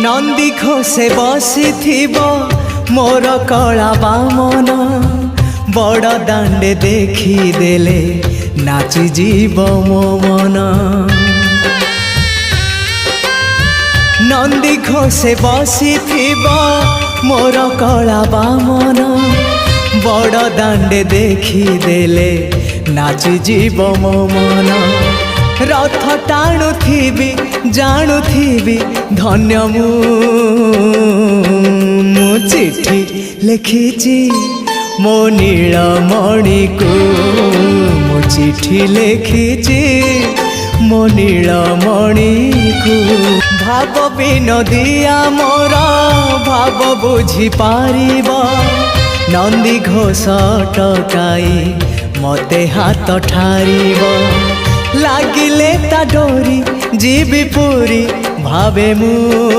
नंदी घोषे बसी मोर कला बामन बड़ दांडे देखी देले नाची जीव मो मन। नंदी घोषे बसी मोर कला बामन बड़ दांडे देखी देले नाची जीव मो मन। रथ टाणुथिबी जाणुथिबी धन्य मु चिठी लिखिची मो नीलमणि को मु चिठी लिखिची मो नीलमणि को। भाव विनोदिया मोर भाव बुझी पारिब नंदी घोष टकाई मते हाथ ठारिब। लागिले ता डोरी जीवी पूरी भावे मु।